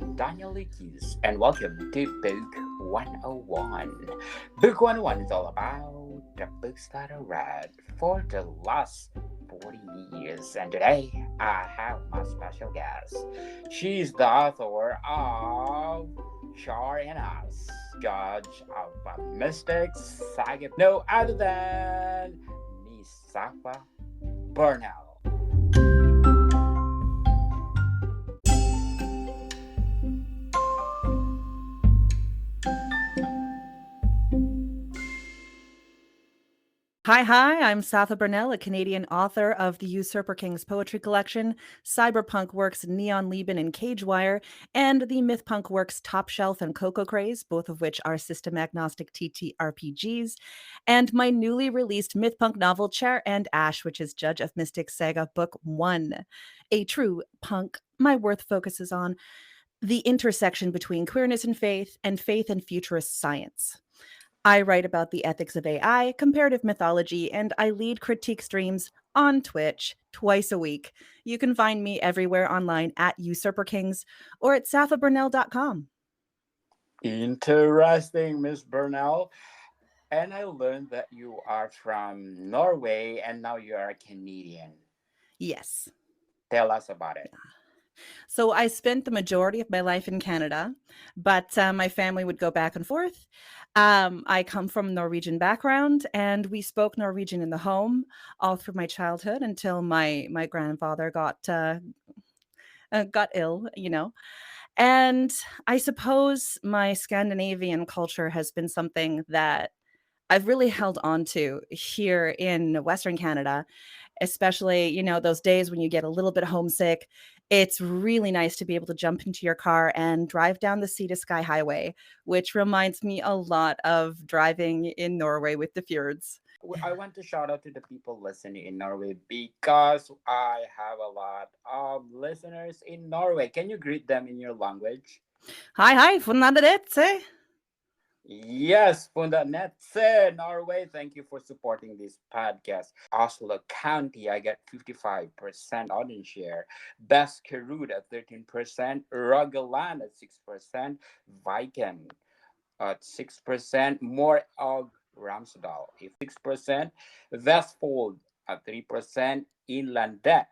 am Daniel Lucas, and welcome to Book 101. Book 101 is all about the books that I read for the last 40 years, and today I have my special guest. She's the author of Char and Us, Judge of a Mystic Saga, no other than Miss Sapha Burnell. Hi, I'm Sapha Burnell, a Canadian author of the Usurper King's poetry collection, cyberpunk works Neon Lieben and Cagewire, and the mythpunk works Top Shelf and Coco Craze, both of which are system agnostic TTRPGs, and my newly released mythpunk novel Char and Ash, which is Judge of Mystic Saga Book 1. A true punk, my worth focuses on the intersection between queerness and faith and futurist science. I write about the ethics of AI, comparative mythology, and I lead critique streams on Twitch twice a week. You can find me everywhere online at Usurper Kings or at saphaburnell.com. Interesting, Miss Burnell. And I learned that you are from Norway and now you are a Canadian. Yes. Tell us about it. So I spent the majority of my life in Canada, but my family would go back and forth. I come from a Norwegian background, and we spoke Norwegian in the home all through my childhood until my grandfather got ill. And I suppose my Scandinavian culture has been something that I've really held on to here in Western Canada, especially, those days when you get a little bit homesick. It's really nice to be able to jump into your car and drive down the Sea to Sky Highway, which reminds me a lot of driving in Norway with the fjords. I want to shout out to the people listening in Norway because I have a lot of listeners in Norway. Can you greet them in your language? Hei, funnet. Yes, Fundanetse, Norway. Thank you for supporting this podcast. Oslo County, I get 55% audience share. Baskerud at 13%. Rogaland at 6%. Viken at 6%. More of Ramsdal at 6%. Vestfold at 3%. Inland Deck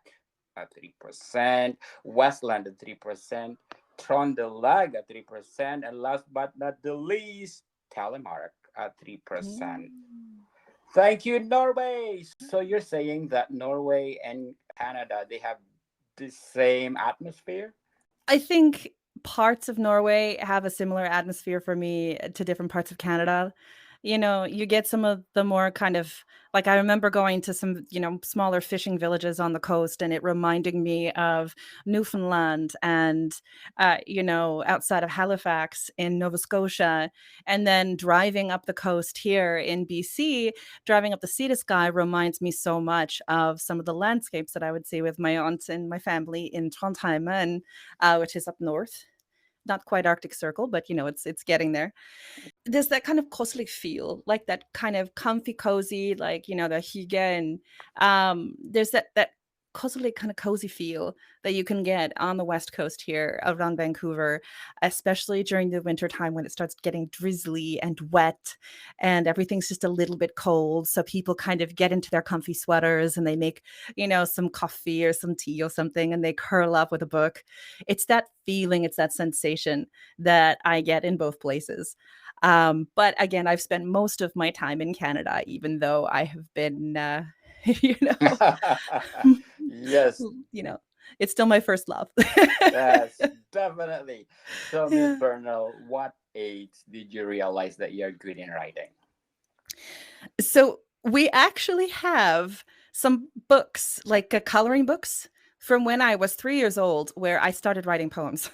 at 3%. Westland at 3%. Trondelag at 3%, and last but not the least, Telemark at 3%. Mm. Thank you, Norway. So you're saying that Norway and Canada they have the same atmosphere? I think parts of Norway have a similar atmosphere for me to different parts of Canada. You get some of the more kind of like I remember going to some, smaller fishing villages on the coast and it reminding me of Newfoundland and, outside of Halifax in Nova Scotia. And then driving up the coast here in BC, driving up the Sea to Sky reminds me so much of some of the landscapes that I would see with my aunt and my family in Trondheim, and which is up north. Not quite Arctic Circle, but it's getting there. There's that kind of cozy feel, like that kind of comfy, cozy, like the hygge, and there's that cozy kind of cozy feel that you can get on the west coast here around Vancouver, especially during the winter time when it starts getting drizzly and wet, and everything's just a little bit cold. So people kind of get into their comfy sweaters and they make some coffee or some tea or something, and they curl up with a book. It's that feeling, it's that sensation that I get in both places. But again, I've spent most of my time in Canada, even though I have been, you know, Yes, you know, it's still my first love. yes, definitely. So, Miss Yeah. Burnell, what age did you realize that you're good in writing? So we actually have some books, like coloring books, from when I was 3 years old, where I started writing poems.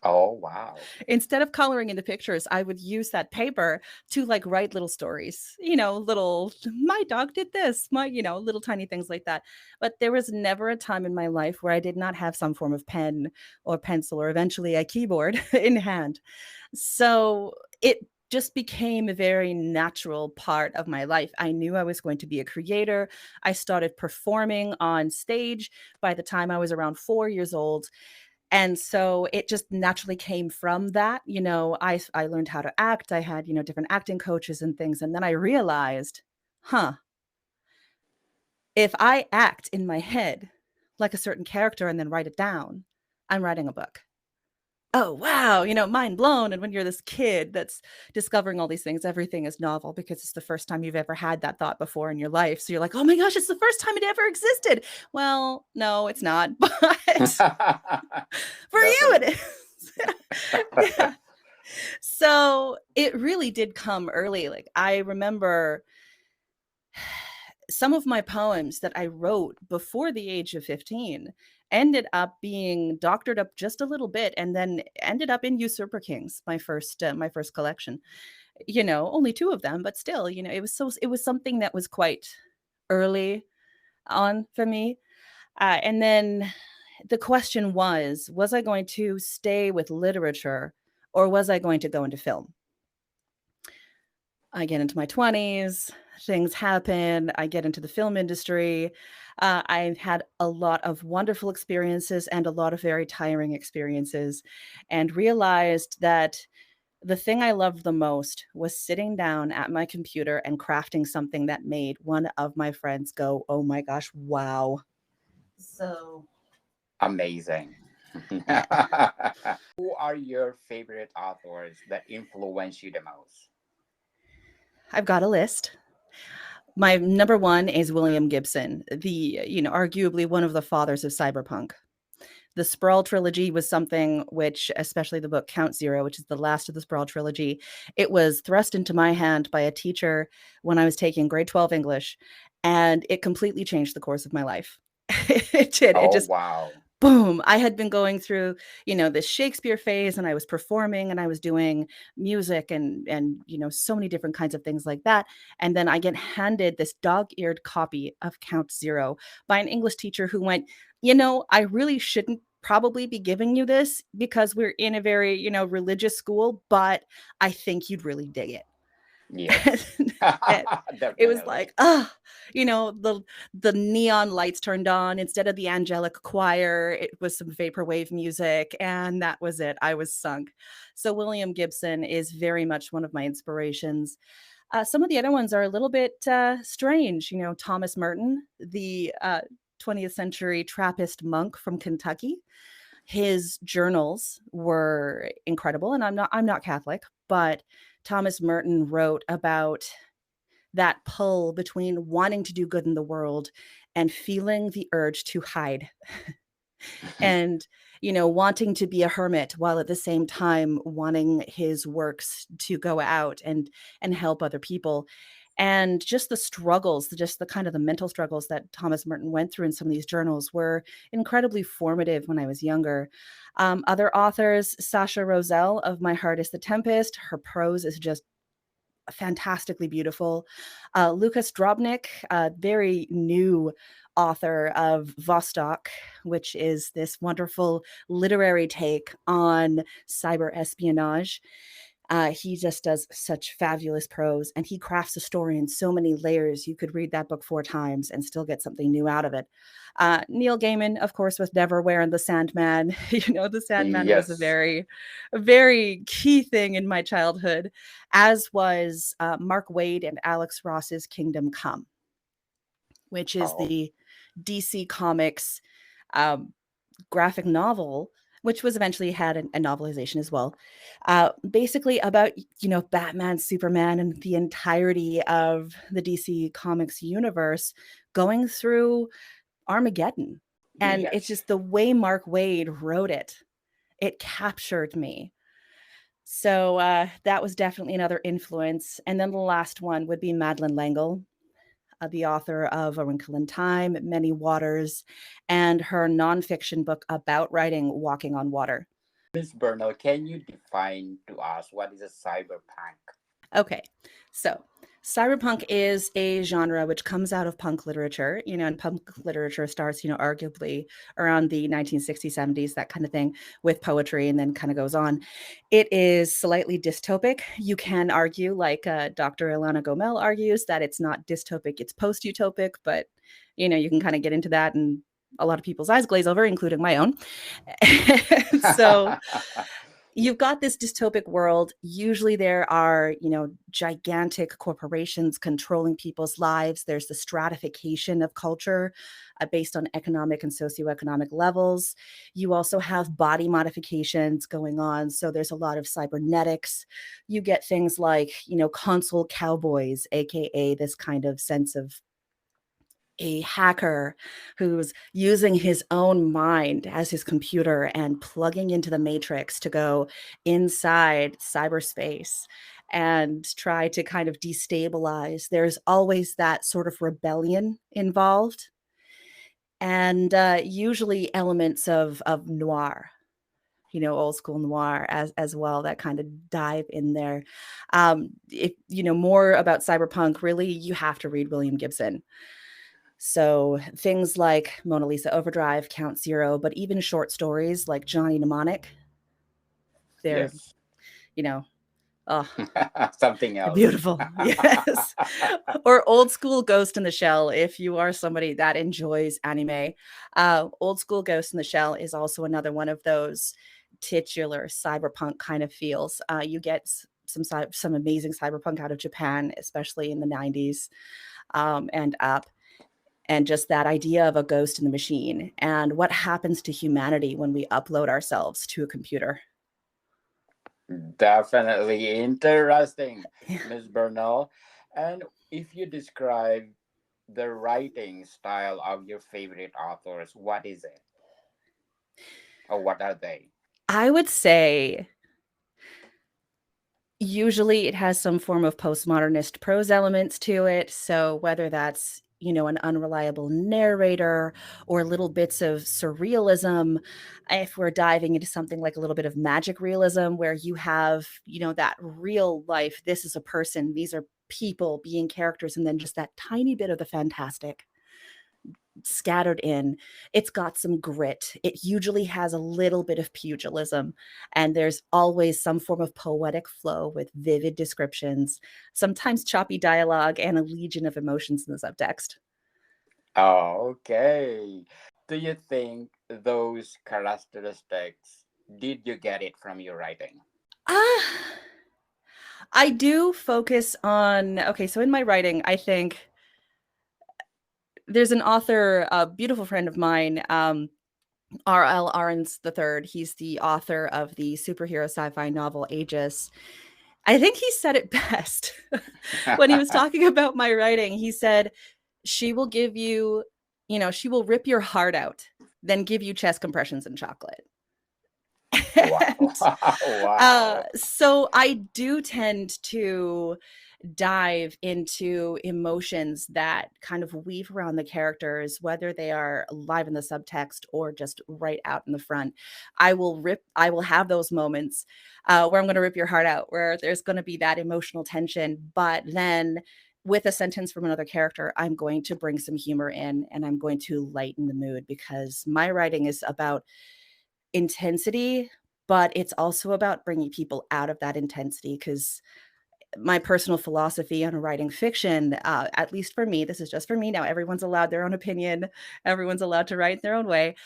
Oh, wow. Instead of coloring into pictures, I would use that paper to like write little stories, little, my dog did this, little tiny things like that. But there was never a time in my life where I did not have some form of pen or pencil or eventually a keyboard in hand. So it just became a very natural part of my life. I knew I was going to be a creator. I started performing on stage by the time I was around 4 years old. And so it just naturally came from that. I learned how to act. I had, different acting coaches and things. And then I realized, huh, if I act in my head like a certain character and then write it down, I'm writing a book. Oh, wow, mind blown. And when you're this kid that's discovering all these things, everything is novel because it's the first time you've ever had that thought before in your life. So you're like, oh my gosh, it's the first time it ever existed. Well, no, it's not. But for you, it Definitely. is. Yeah. So it really did come early. Like, I remember some of my poems that I wrote before the age of 15 ended up being doctored up just a little bit and then ended up in Usurper Kings, my first collection. Only two of them, but still, it was something that was quite early on for me. And then the question was I going to stay with literature or was I going to go into film? I get into my 20s, things happen, I get into the film industry. I've had a lot of wonderful experiences and a lot of very tiring experiences, and realized that the thing I loved the most was sitting down at my computer and crafting something that made one of my friends go, "Oh my gosh, wow." So, Amazing. yeah, Who are your favorite authors that influence you the most? I've got a list. My number 1 is William Gibson, arguably one of the fathers of cyberpunk. The Sprawl trilogy was something which, especially the book Count Zero, which is the last of the Sprawl trilogy, it was thrust into my hand by a teacher when I was taking grade 12 English, and it completely changed the course of my life. It did. It Oh, just wow. boom. I had been going through, this Shakespeare phase, and I was performing and I was doing music and so many different kinds of things like that. And then I get handed this dog-eared copy of Count Zero by an English teacher who went, I really shouldn't probably be giving you this because we're in a very, religious school, but I think you'd really dig it. Yes. And it was Definitely. like, the neon lights turned on instead of the angelic choir. It was some vaporwave music, and that was it. I was sunk. So William Gibson is very much one of my inspirations. Some of the other ones are a little bit strange. Thomas Merton, the 20th century Trappist monk from Kentucky. His journals were incredible, and I'm not Catholic, but Thomas Merton wrote about that pull between wanting to do good in the world and feeling the urge to hide and wanting to be a hermit while at the same time wanting his works to go out and help other people. And just the struggles, just the kind of the mental struggles that Thomas Merton went through in some of these journals were incredibly formative when I was younger. Other authors, Sasha Roselle of My Heart is the Tempest, her prose is just fantastically beautiful. Lucas Drobnik, a very new author of Vostok, which is this wonderful literary take on cyber espionage. He just does such fabulous prose, and he crafts a story in so many layers. You could read that book 4 times and still get something new out of it. Neil Gaiman, of course, with Neverwhere and The Sandman. The Sandman was a Yes. very, very key thing in my childhood, as was Mark Waid and Alex Ross's Kingdom Come, which is Oh, the DC Comics um, graphic novel, which was eventually had a novelization as well. Basically about Batman, Superman, and the entirety of the DC Comics universe going through Armageddon. And it's yes. just the way Mark Waid wrote it. It captured me. So that was definitely another influence. And then the last one would be Madeleine L'Engle, the author of A Wrinkle in Time, Many Waters, and her nonfiction book about writing Walking on Water. Miss Burnell, can you define to us what is a cyberpunk? Okay, so cyberpunk is a genre which comes out of punk literature, and punk literature starts, arguably around the 1960s, 70s, that kind of thing, with poetry, and then kind of goes on. It is slightly dystopic. You can argue, like Dr. Ilana Gomel argues, that it's not dystopic, it's post-utopic, but, you can kind of get into that and a lot of people's eyes glaze over, including my own. So you've got this dystopic world. Usually there are, gigantic corporations controlling people's lives. There's the stratification of culture based on economic and socioeconomic levels. You also have body modifications going on. So there's a lot of cybernetics. You get things like, console cowboys, AKA this kind of sense of a hacker who's using his own mind as his computer and plugging into the matrix to go inside cyberspace and try to kind of destabilize. There's always that sort of rebellion involved, and usually elements of noir, old school noir as well, that kind of dive in there. If you know more about cyberpunk, really, you have to read William Gibson. So things like Mona Lisa Overdrive, Count Zero, but even short stories like Johnny Mnemonic, they're, Yes. you know, oh, Something they're else. beautiful. Yes. Or old school Ghost in the Shell, if you are somebody that enjoys anime. Old school Ghost in the Shell is also another one of those titular cyberpunk kind of feels. You get some amazing cyberpunk out of Japan, especially in the 90s and up. And just that idea of a ghost in the machine and what happens to humanity when we upload ourselves to a computer. Definitely interesting, Yeah. Miss Burnell. And if you describe the writing style of your favorite authors, what is it? Or what are they? I would say usually it has some form of postmodernist prose elements to it. So whether that's, an unreliable narrator or little bits of surrealism, if we're diving into something like a little bit of magic realism where you have, that real life, this is a person, these are people being characters, and then just that tiny bit of the fantastic scattered in. It's got some grit. It usually has a little bit of pugilism, and there's always some form of poetic flow with vivid descriptions, sometimes choppy dialogue, and a legion of emotions in the subtext. Oh, okay. Do you think those characteristics, did you get it from your writing? Ah, I do focus on, okay, so in my writing, I think there's an author, a beautiful friend of mine, R.L. Ahrens III. He's the author of the superhero sci-fi novel Aegis. I think he said it best when he was talking about my writing. He said, she will give you, she will rip your heart out, then give you chest compressions and chocolate. Wow. And Wow. so I do tend to dive into emotions that kind of weave around the characters, whether they are live in the subtext or just right out in the front. I will have those moments where I'm going to rip your heart out, where there's going to be that emotional tension, but then with a sentence from another character, I'm going to bring some humor in and I'm going to lighten the mood, because my writing is about intensity, but it's also about bringing people out of that intensity. Because my personal philosophy on writing fiction, at least for me, this is just for me now, everyone's allowed their own opinion, everyone's allowed to write their own way.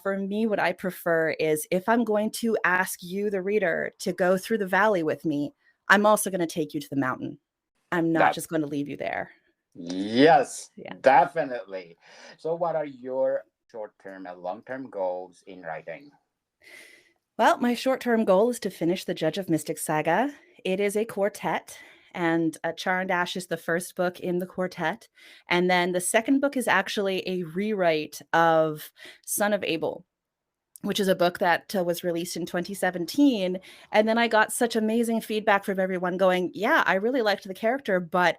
For me, what I prefer is, if I'm going to ask you, the reader, to go through the valley with me, I'm also going to take you to the mountain. I'm not That's just going to leave you there. yes, Yeah. definitely. So, what are your short term and long term goals in writing? Well, my short term goal is to finish the Judge of Mystic saga. It is a quartet, and Char and Ash is the first book in the quartet. And then the second book is actually a rewrite of Son of Abel, which is a book that was released in 2017. And then I got such amazing feedback from everyone going, yeah, I really liked the character, but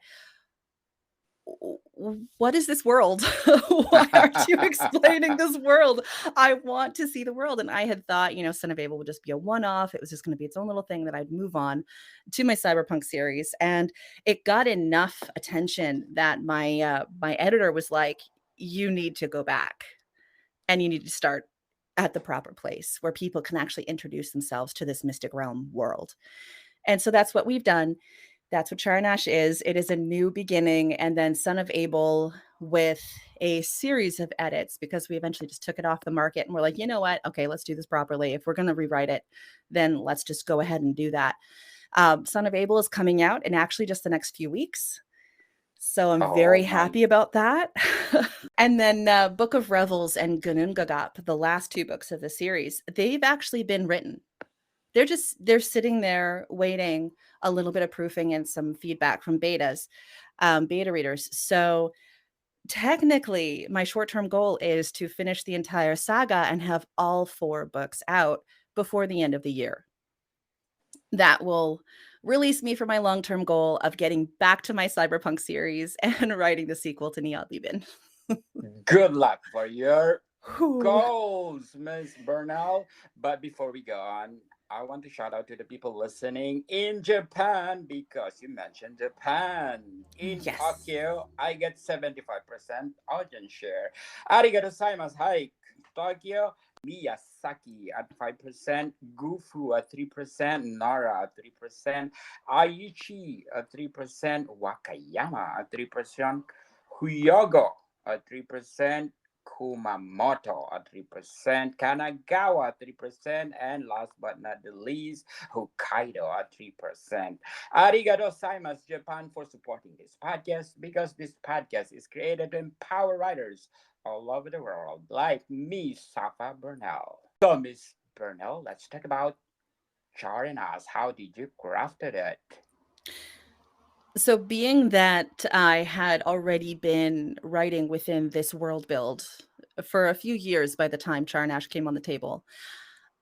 what is this world? Why aren't you explaining this world? I want to see the world. And I had thought, Son of Abel would just be a one off. It was just going to be its own little thing that I'd move on to my cyberpunk series. And it got enough attention that my editor was like, you need to go back and you need to start at the proper place where people can actually introduce themselves to this mystic realm world. And so that's what we've done. That's what Charanash is. It is a new beginning. And then Son of Abel with a series of edits because we eventually just took it off the market and we're like, you know what? Okay, let's do this properly. If we're going to rewrite it, then let's just go ahead and do that. Son of Abel is coming out in actually just the next few weeks. So I'm Oh very my. happy about that. And then Book of Revels and Gunungagap, the last two books of the series, they've actually been written. They're sitting there waiting a little bit of proofing and some feedback from beta readers. So technically, my short-term goal is to finish the entire saga and have all 4 books out before the end of the year. That will release me for my long-term goal of getting back to my cyberpunk series and writing the sequel to Neon Lieben. Good luck for your Whew. goals, Miss Burnell. But before we go on, I want to shout out to the people listening in Japan because you mentioned Japan. In Yes. Tokyo, I get 75% audience share. Arigato gozaimasu. Hi, Tokyo. Miyazaki at 5%, Gufu at 3%, Nara at 3%, Aichi at 3%, Wakayama at 3%, Hyogo at 3%, Kumamoto at 3%, Kanagawa at 3%, and last but not the least, Hokkaido at 3%. Arigato gozaimasu, Japan, for supporting this podcast because this podcast is created to empower writers all over the world, like me, Sapha Burnell. So, Miss Burnell, let's talk about Char and us. How did you crafted it? So being that I had already been writing within this world build for a few years by the time Charnash came on the table,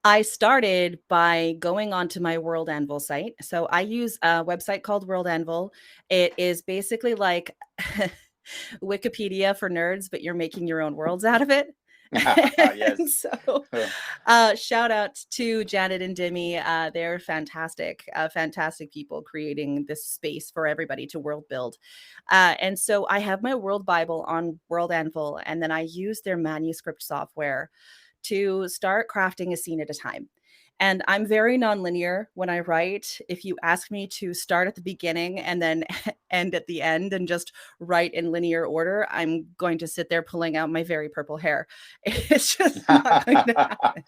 I started by going onto my World Anvil site. So I use a website called World Anvil. It is basically like Wikipedia for nerds, but you're making your own worlds out of it. And Yes. so, shout out to Janet and Demi. They're fantastic people creating this space for everybody to world build. And so, I have my World Bible on World Anvil, and then I use their manuscript software to start crafting a scene at a time. And I'm very nonlinear when I write. If you ask me to start at the beginning and then end at the end and just write in linear order, I'm going to sit there pulling out my very purple hair. It's just not going to happen.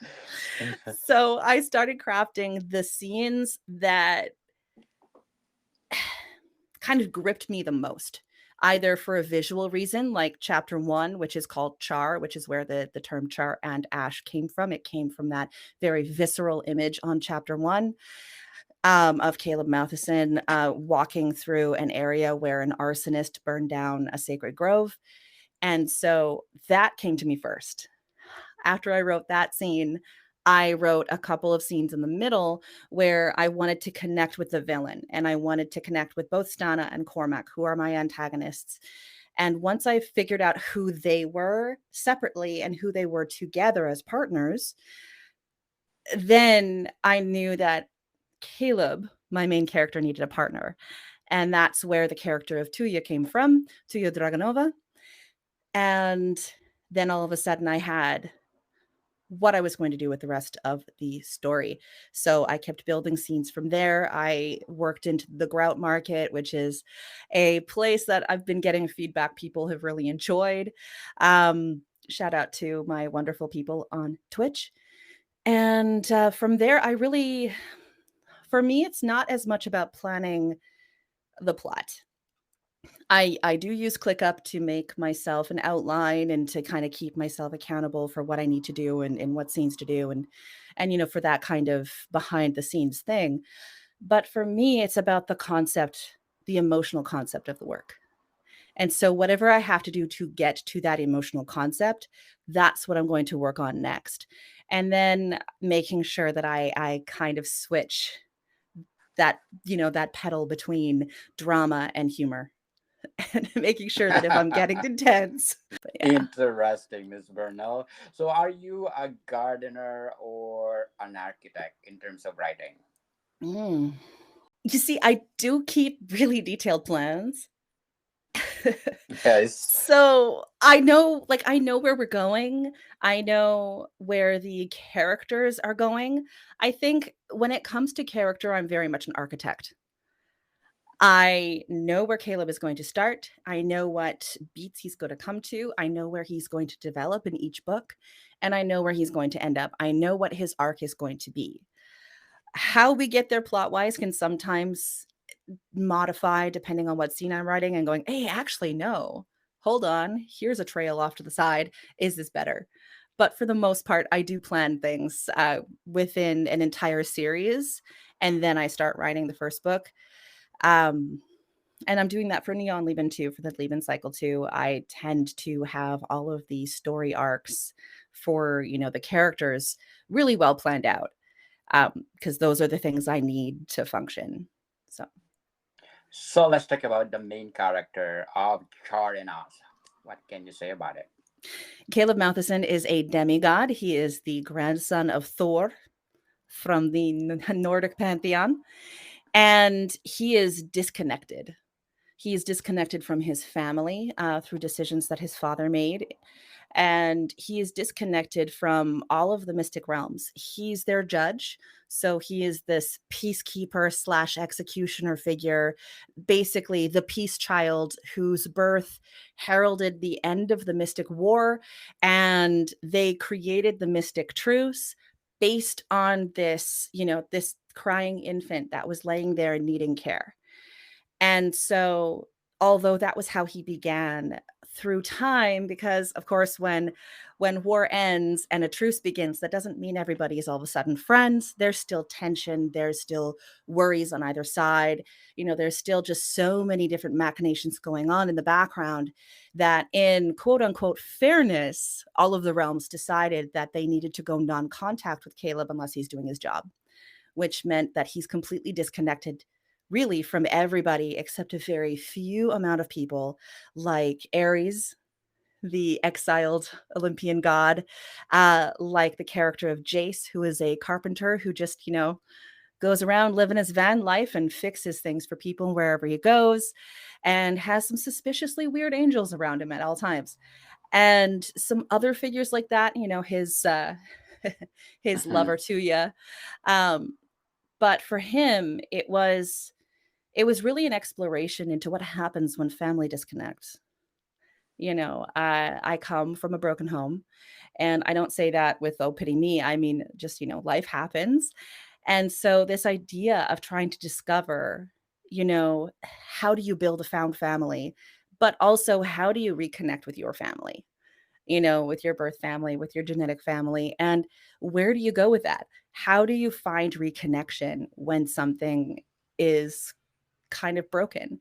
So I started crafting the scenes that kind of gripped me the most, either for a visual reason, like chapter 1, which is called Char, which is where the term Char and Ash came from. It came from that very visceral image on chapter 1, of Caleb Matheson walking through an area where an arsonist burned down a sacred grove. And so that came to me first. After I wrote that scene, I wrote a couple of scenes in the middle where I wanted to connect with the villain and I wanted to connect with both Stana and Cormac, who are my antagonists. And once I figured out who they were separately and who they were together as partners, then I knew that Caleb, my main character, needed a partner. And that's where the character of Tuya came from, Tuya Dragonova. And then all of a sudden I had what I was going to do with the rest of the story. So I kept building scenes from there. I worked into the Grout Market, which is a place that I've been getting feedback people have really enjoyed. Shout out to my wonderful people on Twitch. And from there, for me, it's not as much about planning the plot. I do use ClickUp to make myself an outline and to kind of keep myself accountable for what I need to do and what scenes to do and for that kind of behind the scenes thing. But for me, it's about the concept, the emotional concept of the work. And so whatever I have to do to get to that emotional concept, that's what I'm going to work on next. And then making sure that I kind of switch that pedal between drama and humor and making sure that if I'm getting intense. But yeah. Interesting, Miss Burnell. So, are you a gardener or an architect in terms of writing? Mm. You see, I do keep really detailed plans. Yes. So I know where we're going. I know where the characters are going. I think when it comes to character, I'm very much an architect. I know where Caleb is going to start. I know what beats he's going to come to. I know where he's going to develop in each book, and I know where he's going to end up. I know what his arc is going to be. How we get there plot wise can sometimes modify depending on what scene I'm writing and going, hey, actually, no, hold on. Here's a trail off to the side. Is this better? But for the most part, I do plan things within an entire series. And then I start writing the first book. Um, and I'm doing that for Neon Leben too, for the Leben cycle too. I tend to have all of the story arcs for, the characters really well planned out, because those are the things I need to function. So So let's talk about the main character of Char and Us. What can you say about it? Caleb Matheson is a demigod. He is the grandson of Thor from the Nordic pantheon, and he is disconnected. He is disconnected from his family through decisions that his father made, and he is disconnected from all of the mystic realms. He's their judge, so he is this peacekeeper slash executioner figure, basically the peace child whose birth heralded the end of the mystic war, and they created the mystic truce based on this, this crying infant that was laying there needing care. And so, although that was how he began, through time, because of course when war ends and a truce begins, that doesn't mean everybody is all of a sudden friends. There's still tension, there's still worries on either side. There's still just so many different machinations going on in the background that, in quote unquote fairness, all of the realms decided that they needed to go non-contact with Caleb unless he's doing his job, which meant that he's completely disconnected really from everybody except a very few amount of people, like Ares, the exiled Olympian god, like the character of Jace, who is a carpenter who just, goes around living his van life and fixes things for people wherever he goes, and has some suspiciously weird angels around him at all times. And some other figures like that, his his Mhm. lover Tuya. Um, but for him, it was really an exploration into what happens when family disconnects. I come from a broken home, and I don't say that with, oh, pity me. I mean, just, life happens. And so this idea of trying to discover, how do you build a found family, but also how do you reconnect with your family, with your birth family, with your genetic family, and where do you go with that? How do you find reconnection when something is kind of broken?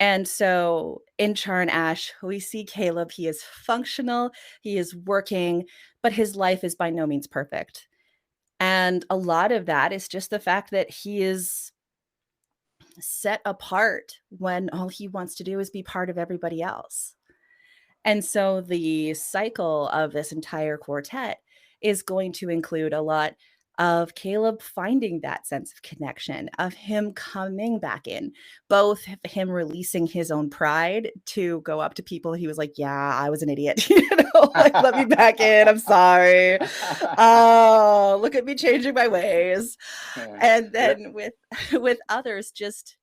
And so in Char and Ash, we see Caleb. He is functional, he is working, but his life is by no means perfect. And a lot of that is just the fact that he is set apart when all he wants to do is be part of everybody else. And so the cycle of this entire quartet is going to include a lot of Caleb finding that sense of connection, of him coming back in, both him releasing his own pride to go up to people he was like, yeah, I was an idiot, like, let me back in. I'm sorry. Oh, look at me changing my ways. Yeah. And Re- then with others, just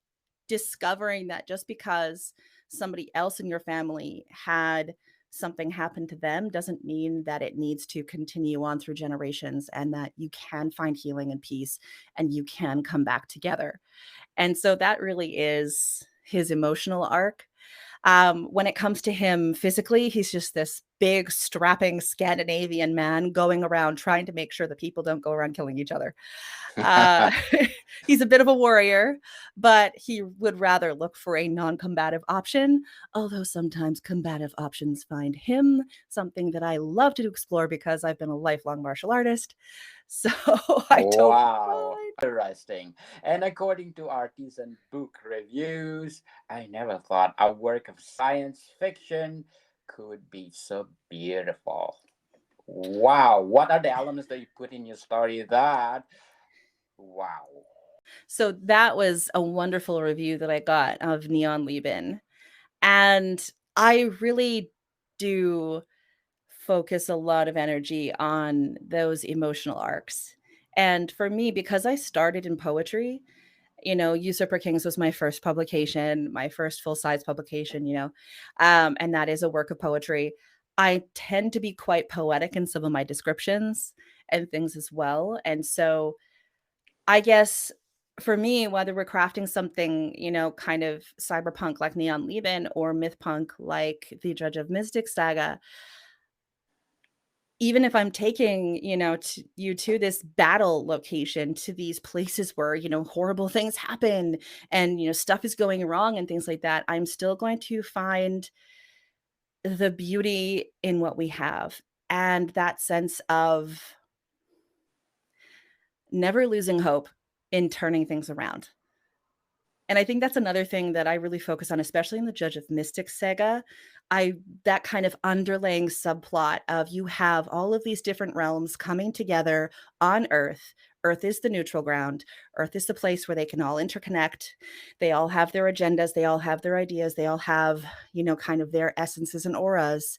discovering that just because somebody else in your family had something happen to them doesn't mean that it needs to continue on through generations, and that you can find healing and peace and you can come back together. And so that really is his emotional arc. When it comes to him physically, he's just this big, strapping Scandinavian man going around trying to make sure that people don't go around killing each other. Uh, he's a bit of a warrior, but he would rather look for a non combative option, although sometimes combative options find him, something that I love to explore because I've been a lifelong martial artist. So I don't Wow, mind. interesting. And according to artisan book reviews, I never thought a work of science fiction could be so beautiful. Wow, what are the elements that you put in your story that, wow. So that was a wonderful review that I got of Neon Leben. And I really do focus a lot of energy on those emotional arcs. And for me, because I started in poetry, Usurper Kings was my first publication, my first full size publication, and that is a work of poetry. I tend to be quite poetic in some of my descriptions and things as well. And so I guess for me, whether we're crafting something, kind of cyberpunk like Neon Leben or myth punk like the Judge of Mystic Saga, even if I'm taking, you to this battle location, to these places where, horrible things happen and, stuff is going wrong and things like that, I'm still going to find the beauty in what we have and that sense of never losing hope in turning things around. And I think that's another thing that I really focus on, especially in the Judge of Mystic Saga. That kind of underlying subplot of you have all of these different realms coming together on Earth. Earth is the neutral ground. Earth is the place where they can all interconnect. They all have their agendas. They all have their ideas. They all have, kind of their essences and auras.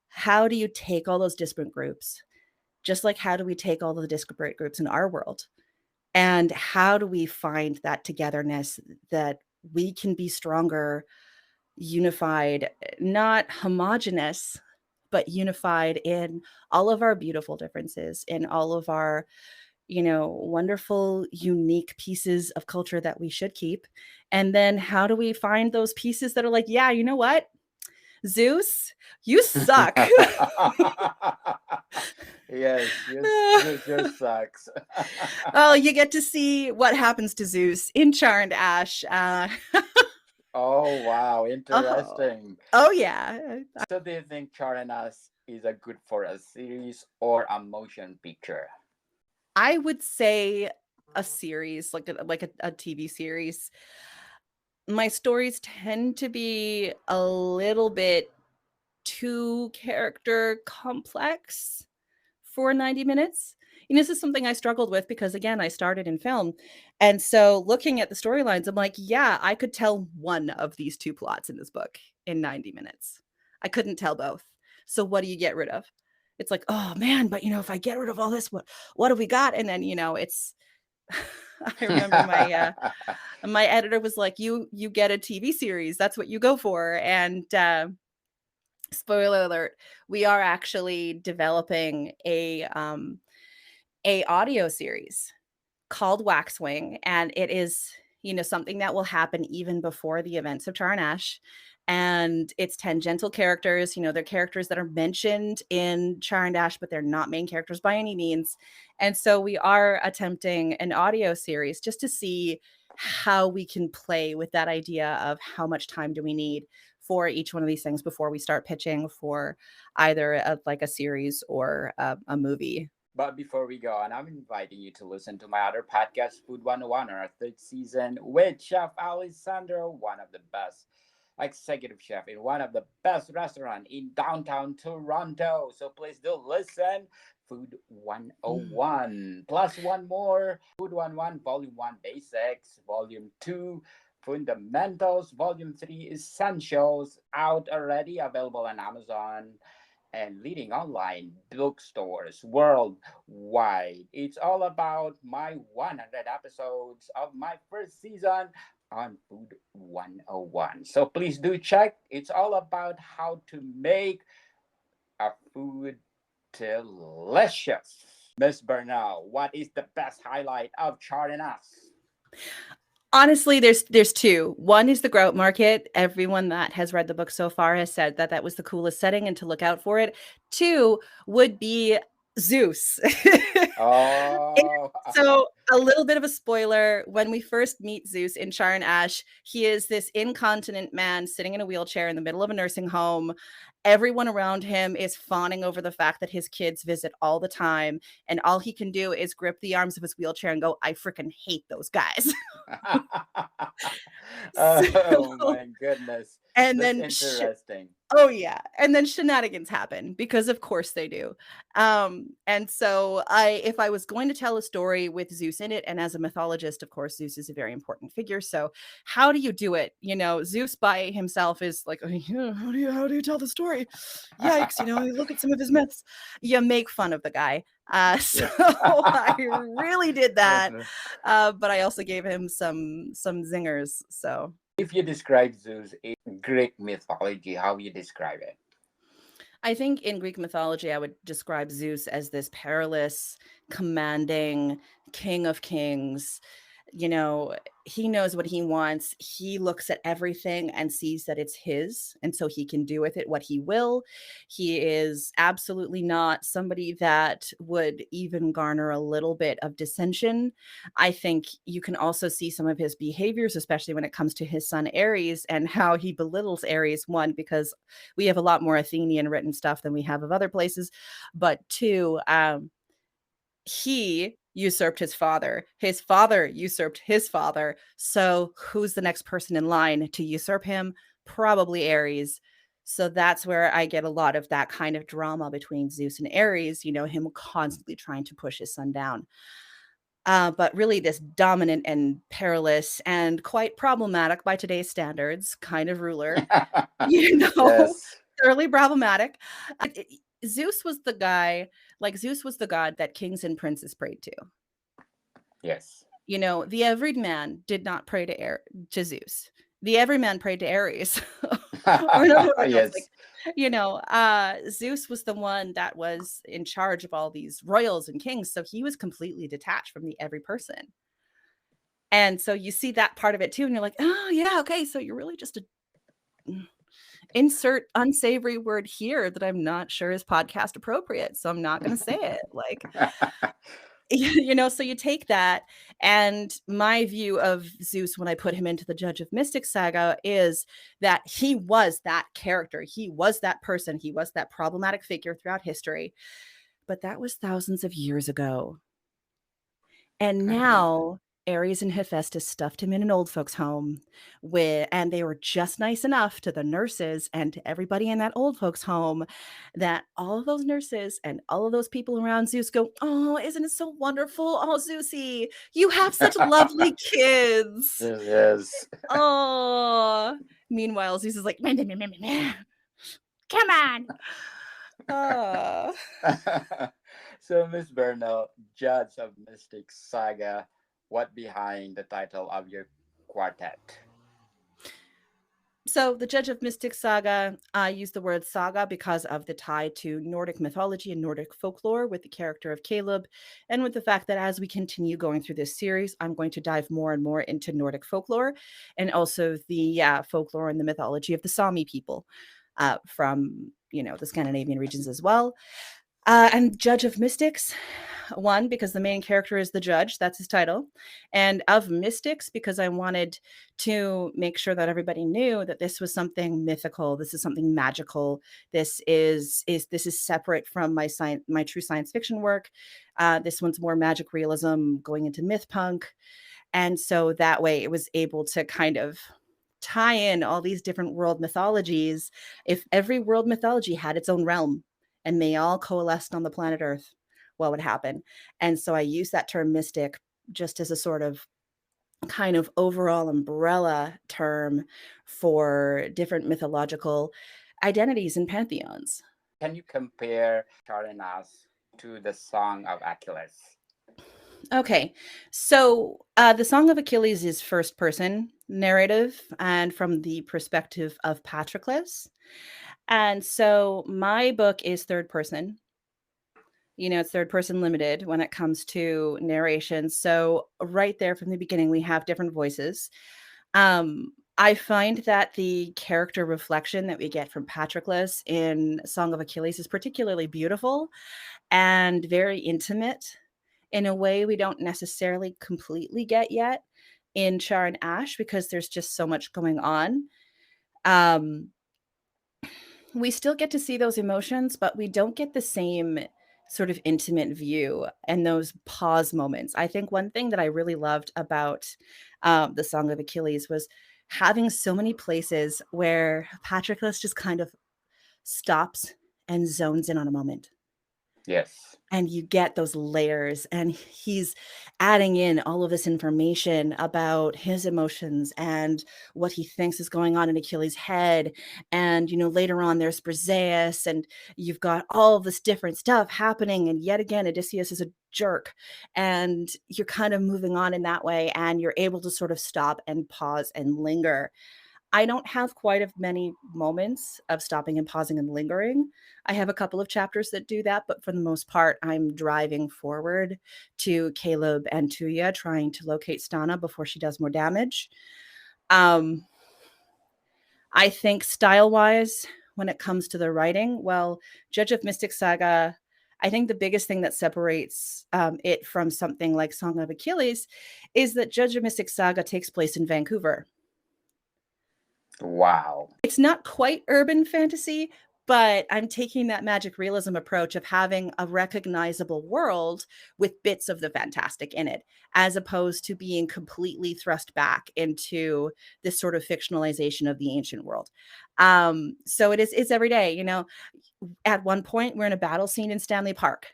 How do you take all those disparate groups? Just like how do we take all the disparate groups in our world? And how do we find that togetherness that we can be stronger, unified, not homogenous, but unified in all of our beautiful differences, in all of our, wonderful, unique pieces of culture that we should keep? And then how do we find those pieces that are like, yeah, you know what? Zeus, you suck. Yes, yes, just sucks. Oh, you get to see what happens to Zeus in Char and Ash. Oh, wow, Oh, interesting. oh yeah. So, do you think Charanas is a good for a series or a motion picture? I would say a series, like a TV series. My stories tend to be a little bit too character complex for 90 minutes. This is something I struggled with because, again, I started in film. And so looking at the storylines, I'm like, yeah, I could tell one of these two plots in this book in 90 minutes. I couldn't tell both. So what do you get rid of? It's like, oh man, but if I get rid of all this, what have we got? And then, it's I remember my editor was like, you get a TV series. That's what you go for. And spoiler alert, we are actually developing a audio series called Waxwing, and it is, something that will happen even before the events of Char and Ash. And it's tangential characters, they're characters that are mentioned in Char and Ash, but they're not main characters by any means. And so we are attempting an audio series just to see how we can play with that idea of how much time do we need for each one of these things before we start pitching for either like a series or a movie. But before we go on, I'm inviting you to listen to my other podcast, Food 101, on our third season with Chef Alessandro, one of the best executive chef in one of the best restaurant in downtown Toronto. So please do listen. Food Mm. 101. Plus one more. Food 101, Volume 1 Basics, Volume 2 Fundamentals, Volume 3 Essentials, out already, available on Amazon and leading online bookstores worldwide. It's all about my 100 episodes of my first season on Food 101. So please do check. It's all about how to make a food delicious. Miss Burnell, what is the best highlight of Char and Us? Honestly, there's two. One is the grout market. Everyone that has read the book so far has said that that was the coolest setting and to look out for it. Two would be Zeus. And Oh, so a little bit of a spoiler, when we first meet Zeus in Char and Ash, he is this incontinent man sitting in a wheelchair in the middle of a nursing home. Everyone around him is fawning over the fact that his kids visit all the time, and all he can do is grip the arms of his wheelchair and go, I freaking hate those guys. So, oh my goodness. and That's then interesting. Oh, yeah, and then shenanigans happen because of course they do. And so if I was going to tell a story with Zeus in it, and as a mythologist, of course, Zeus is a very important figure, so how do you do it? You know, Zeus by himself is like, "Oh, yeah, how do you tell the story? Yikes, you know, you look at some of his myths." You make fun of the guy. So Yeah. I really did Yes. that, but I also gave him some zingers, so If you describe Zeus in Greek mythology, how you describe it? I think in Greek mythology, I would describe Zeus as this perilous, commanding king of kings. You know, he knows what he wants. He looks at everything and sees that it's his. And so he can do with it what he will. He is absolutely not somebody that would even garner a little bit of dissension. I think you can also see some of his behaviors, especially when it comes to his son Ares and how he belittles Ares, one, because we have a lot more Athenian written stuff than we have of other places. But two, he usurped his father usurped his father. So who's the next person in line to usurp him? Probably Ares. So that's where I get a lot of that kind of drama between Zeus and Ares, you know, him constantly trying to push his son down. But really, this dominant and perilous and quite problematic by today's standards kind of ruler, you know, Yes. thoroughly problematic. Zeus was the guy, like Zeus was the god that kings and princes prayed to. Yes. You know, the everyman did not pray to Zeus. The everyman prayed to Ares. Or in other words, like, Yes. you know, Zeus was the one that was in charge of all these royals and kings, so he was completely detached from the every person. And so you see that part of it too, and you're like, "Oh, yeah, okay, so you're really just a" mm, insert unsavory word here that I'm not sure is podcast appropriate, so I'm not gonna say it, like, you know, so you take that, and my view of Zeus when I put him into the Judge of Mystics saga is that he was that character, he was that person, he was that problematic figure throughout history, but that was thousands of years ago. And now Ares and Hephaestus stuffed him in an old folks' home and they were just nice enough to the nurses and to everybody in that old folks' home that all of those nurses and all of those people around Zeus go, "Oh, isn't it so wonderful? Oh, Zeusy, you have such lovely kids." Yes. Oh. Meanwhile, Zeus is like, "Meh, meh, meh, meh, meh, meh. Come on." Oh. So, Miss Burnell, Judge of Mystic Saga, what behind the title of your quartet? So, the Judge of Mystic Saga, I use the word saga because of the tie to Nordic mythology and Nordic folklore with the character of Caleb, and with the fact that as we continue going through this series, I'm going to dive more and more into Nordic folklore and also the folklore and the mythology of the Sami people from, you know, the Scandinavian regions as well. And Judge of Mystics, one, because the main character is the judge, that's his title, and of Mystics, because I wanted to make sure that everybody knew that this was something mythical, this is something magical, this is separate from my true science fiction work. This one's more magic realism going into myth punk. And so that way it was able to kind of tie in all these different world mythologies. If every world mythology had its own realm and they all coalesced on the planet Earth, what would happen? And so I use that term mystic just as a sort of kind of overall umbrella term for different mythological identities and pantheons. Can you compare Char to the Song of Achilles? Okay, so the Song of Achilles is first person narrative and from the perspective of Patroclus. And so my book is third person. You know, it's third person limited when it comes to narration. So right there from the beginning, we have different voices. I find that the character reflection that we get from Patroclus in Song of Achilles is particularly beautiful and very intimate in a way we don't necessarily completely get yet in Char and Ash because there's just so much going on. Um, we still get to see those emotions, but we don't get the same sort of intimate view and those pause moments. I think one thing that I really loved about the Song of Achilles was having so many places where Patroclus just kind of stops and zones in on a moment. Yes. And you get those layers, and he's adding in all of this information about his emotions and what he thinks is going on in Achilles' head. And, later on, there's Briseis, and you've got all of this different stuff happening. And yet again, Odysseus is a jerk. And you're kind of moving on in that way, and you're able to sort of stop and pause and linger. I don't have quite as many moments of stopping and pausing and lingering. I have a couple of chapters that do that, but for the most part, I'm driving forward to Caleb and Tuya trying to locate Stana before she does more damage. Um, I think style-wise, when it comes to the writing, well, Judge of Mystic Saga, I think the biggest thing that separates it from something like Song of Achilles is that Judge of Mystic Saga takes place in Vancouver. Wow. It's not quite urban fantasy, but I'm taking that magic realism approach of having a recognizable world with bits of the fantastic in it, as opposed to being completely thrust back into this sort of fictionalization of the ancient world. So it's every day, At one point, we're in a battle scene in Stanley Park.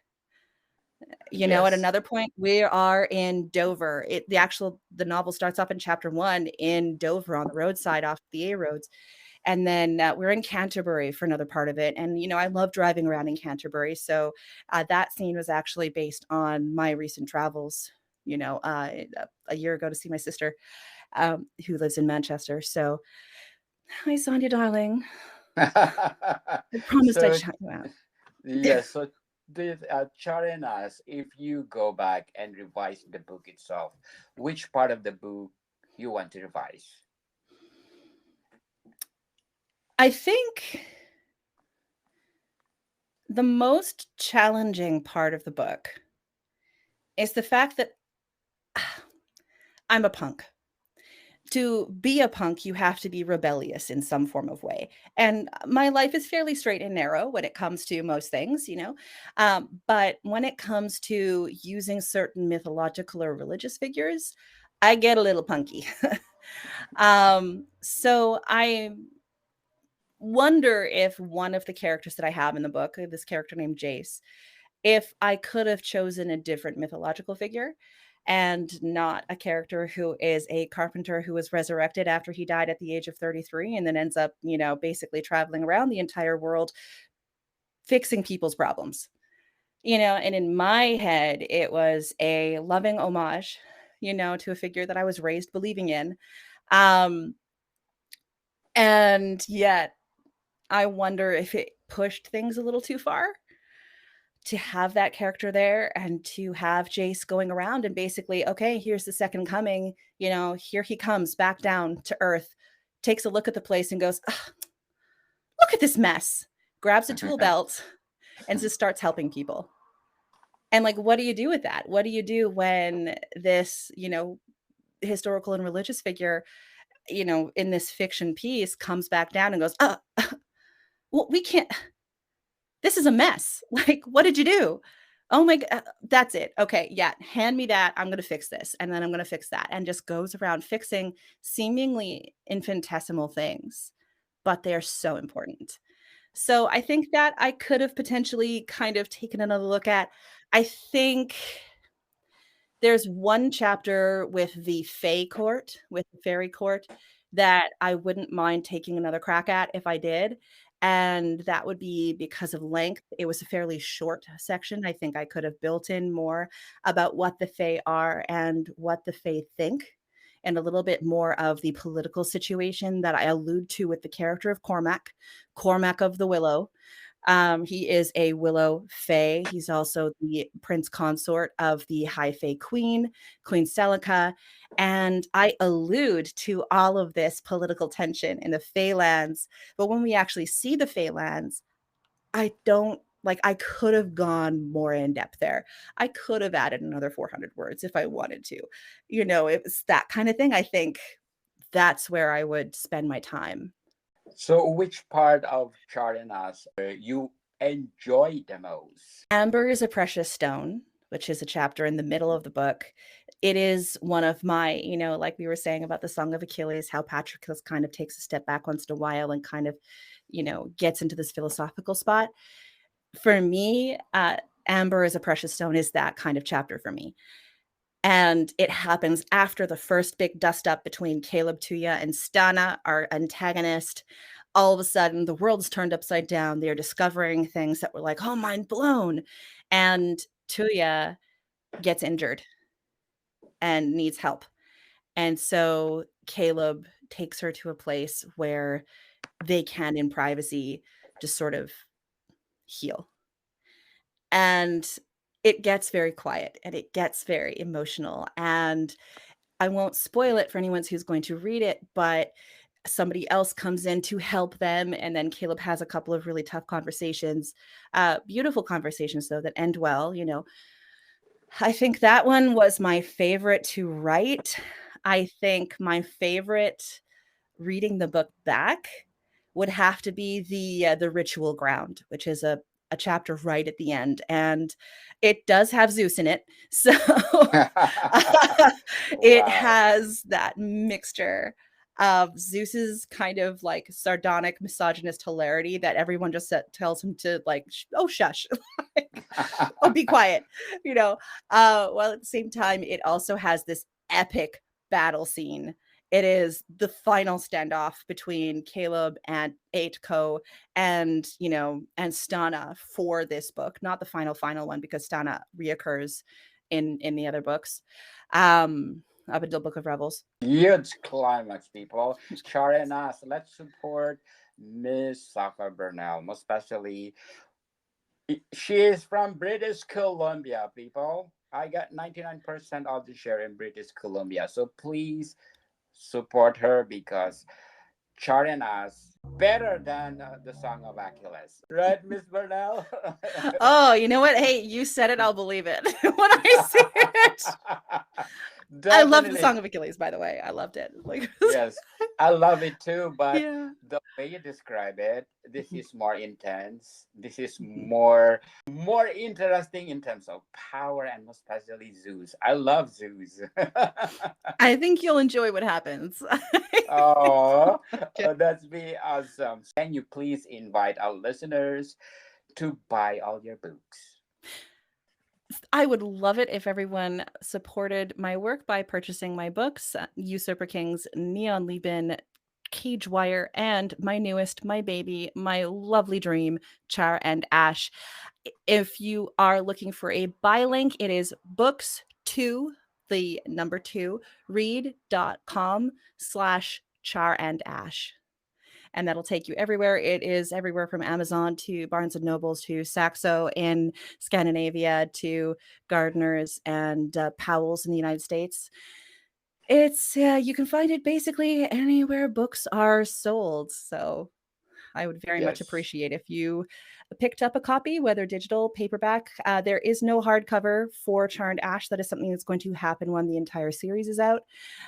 At Yes. another point, we are in Dover. The novel starts off in chapter 1 in Dover on the roadside off the A roads. And then we're in Canterbury for another part of it. And, I love driving around in Canterbury. So that scene was actually based on my recent travels, a year ago to see my sister who lives in Manchester. So, hi, Sonia, darling. I promised I'd So shout you out. yes, so Char and us, if you go back and revise the book itself, which part of the book you want to revise? I think the most challenging part of the book is the fact that I'm a punk. To be a punk, you have to be rebellious in some form of way. And my life is fairly straight and narrow when it comes to most things, But when it comes to using certain mythological or religious figures, I get a little punky. So I wonder if one of the characters that I have in the book, this character named Jace, if I could have chosen a different mythological figure and not a character who is a carpenter who was resurrected after he died at the age of 33 and then ends up, basically traveling around the entire world fixing people's problems. And in my head, it was a loving homage, to a figure that I was raised believing in. Um, and yet I wonder if it pushed things a little too far to have that character there and to have Jace going around and basically, okay, here's the second coming, here he comes back down to earth, takes a look at the place and goes, "Ugh, look at this mess," grabs a tool belt and just starts helping people. And like, what do you do with that? What do you do when this, historical and religious figure, in this fiction piece comes back down and goes, well, we can't, this is a mess. Like, what did you do? Oh my god, that's it. Okay, yeah, hand me that. I'm gonna fix this, and then I'm gonna fix that, and just goes around fixing seemingly infinitesimal things, but they are so important. So I think that I could have potentially kind of taken another look at. I think there's one chapter with the Fae court, with the fairy court, that I wouldn't mind taking another crack at if I did, and that would be because of length. It was a fairly short section. I think I could have built in more about what the Fae are and what the Fae think, and a little bit more of the political situation that I allude to with the character of Cormac, Cormac of the Willow. He is a Willow Fae. He's also the prince consort of the High Fae Queen, Queen Celica. And I allude to all of this political tension in the Fae lands. But when we actually see the Fae lands, I don't like, I could have gone more in depth there. I could have added another 400 words if I wanted to. It was that kind of thing. I think that's where I would spend my time. So, which part of Char and us you enjoy the most? Amber is a precious stone, which is a chapter in the middle of the book. It is one of my, like we were saying about the Song of Achilles, how Patroclus kind of takes a step back once in a while and kind of gets into this philosophical spot. For me, Amber is a Precious Stone is that kind of chapter for me. And it happens after the first big dust up between Caleb Tuya and Stana, our antagonist. All of a sudden, the world's turned upside down. They're discovering things that were like, oh, mind blown. And Tuya gets injured and needs help. And so Caleb takes her to a place where they can, in privacy, just sort of heal. And it gets very quiet and it gets very emotional. And I won't spoil it for anyone who's going to read it, but somebody else comes in to help them. And then Caleb has a couple of really tough conversations, beautiful conversations, though, that end well. I think that one was my favorite to write. I think my favorite reading the book back would have to be the ritual ground, which is a chapter right at the end, and it does have Zeus in it. So it Wow. has that mixture of Zeus's kind of like sardonic misogynist hilarity that everyone just tells him to like, oh shush, like, oh be quiet, while at the same time it also has this epic battle scene. It is the final standoff between Caleb and Aitko and Stana for this book, not the final one, because Stana reoccurs in the other books, up until Book of Revels. Huge climax, people. Char and us, let's support Miss Sapha Burnell, most especially. She is from British Columbia, people. I got 99% of the share in British Columbia. So please support her because Char and us better than the Song of Achilles. Right, Miss Burnell? Oh, you know what? Hey, you said it, I'll believe it when I see it. I loved the Definitely. Song of Achilles, by the way. I loved it. Like, Yes, I love it too, but yeah. the way you describe it, this Mhm, is more intense. This is mhm. more interesting in terms of power and especially Zeus. I love Zeus. I think you'll enjoy what happens. Oh, that's be awesome. Can you please invite our listeners to buy all your books? I would love it if everyone supported my work by purchasing my books, Usurper Kings, Neon Lieben, Cage Wire, and my newest, my baby, my lovely dream, Char and Ash. If you are looking for a buy link, it is books to the number two, read.com/Char and Ash. And that'll take you everywhere. It is everywhere from Amazon to Barnes and Nobles to Saxo in Scandinavia to Gardner's and Powell's in the United States. It's you can find it basically anywhere books are sold. So I would very much Yes. appreciate if you picked up a copy, whether digital, paperback. There is no hardcover for Charmed Ash. That is something that's going to happen when the entire series is out.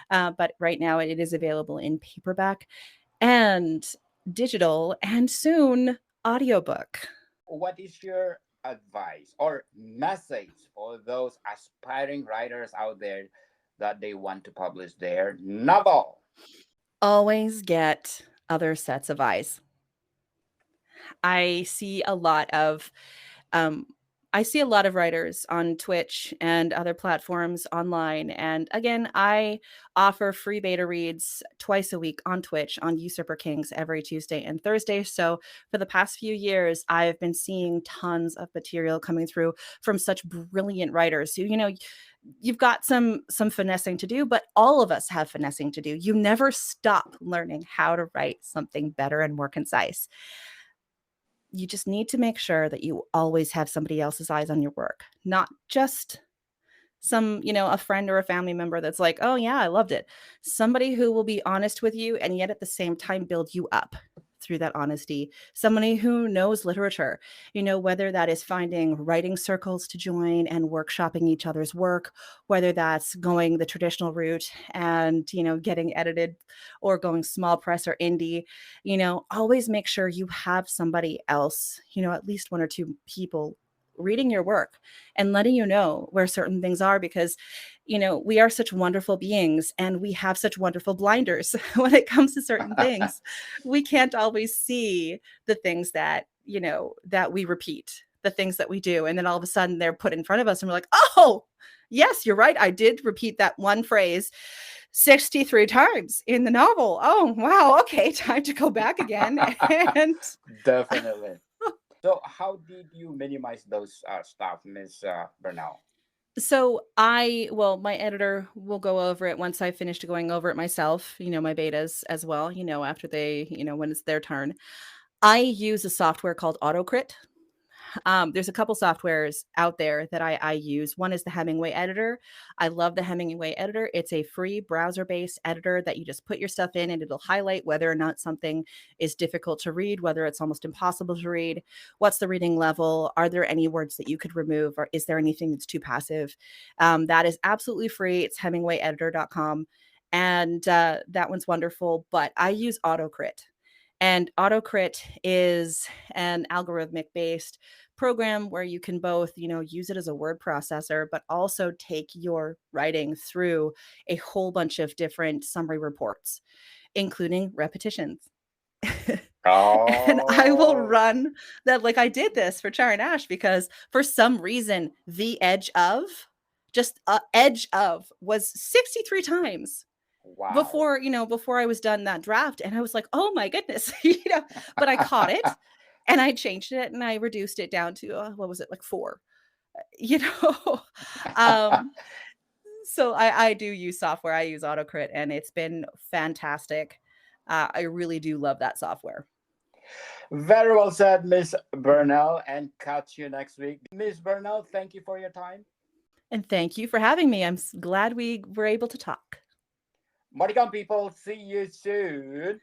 But right now, it is available in paperback and digital, and soon audiobook. What is your advice or message for those aspiring writers out there that they want to publish their novel? Always get other sets of eyes. I see a lot of um, I see a lot of writers on Twitch and other platforms online. And again, I offer free beta reads twice a week on Twitch on Usurper Kings every Tuesday and Thursday. So for the past few years, I've been seeing tons of material coming through from such brilliant writers who, you've got some finessing to do, but all of us have finessing to do. You never stop learning how to write something better and more concise. You just need to make sure that you always have somebody else's eyes on your work, not just a friend or a family member that's like, oh, yeah, I loved it. Somebody who will be honest with you and yet at the same time build you up through that honesty. Somebody who knows literature, whether that is finding writing circles to join and workshopping each other's work, whether that's going the traditional route and, getting edited or going small press or indie, always make sure you have somebody else, at least one or two people reading your work and letting you know where certain things are, because we are such wonderful beings and we have such wonderful blinders when it comes to certain things. We can't always see the things that that we repeat, the things that we do, and then all of a sudden they're put in front of us and we're like, oh yes, you're right, I did repeat that one phrase 63 times in the novel. Oh wow, okay, time to go back again. And Definitely. So, how did you minimize those stuff, Miss Burnell? so my editor will go over it once I finished going over it myself, my betas as well, after they, when it's their turn. I use a software called AutoCrit. There's a couple softwares out there that I use. One is the Hemingway editor. I love the Hemingway editor. It's a free browser-based editor that you just put your stuff in and it'll highlight whether or not something is difficult to read, whether it's almost impossible to read, what's the reading level, are there any words that you could remove, or is there anything that's too passive? That is absolutely free. It's hemingwayeditor.com. And that one's wonderful. But I use AutoCrit. And AutoCrit is an algorithmic based program where you can both, use it as a word processor, but also take your writing through a whole bunch of different summary reports, including repetitions. And I will Oh, run that, like I did this for Char and Ash, because for some reason, the edge of was 63 times wow. before I was done that draft. And I was like, oh my goodness, but I caught it and I changed it and I reduced it down to, what was it, like 4, you know? um, so I do use software. I use AutoCrit and it's been fantastic. I really do love that software. Very well said, Miss Burnell, and catch you next week. Miss Burnell, thank you for your time. And thank you for having me. I'm glad we were able to talk. Maricon people, see you soon.